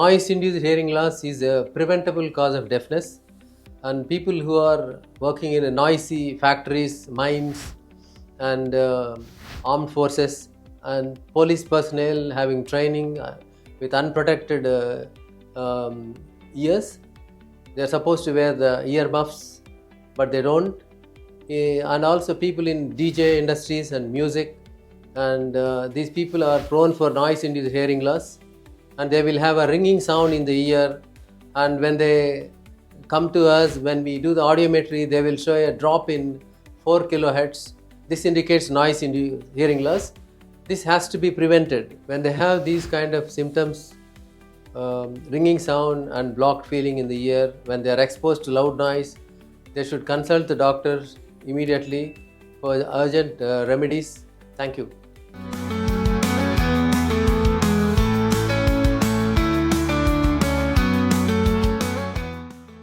noise-induced hearing loss is a preventable cause of deafness, and people who are working in noisy factories, mines, and armed forces, and police personnel having training with unprotected ears, they are supposed to wear the ear muffs, but they don't. And also people in DJ industries and music, and these people are prone for noise-induced hearing loss, and they will have a ringing sound in the ear, and when they come to us, when we do the audiometry, they will show a drop in 4 kilohertz. This indicates noise-induced hearing loss. This has to be prevented. When they have these kind of symptoms, ringing sound and blocked feeling in the ear, when they are exposed to loud noise, they should consult the doctors immediately for urgent remedies. Thank you.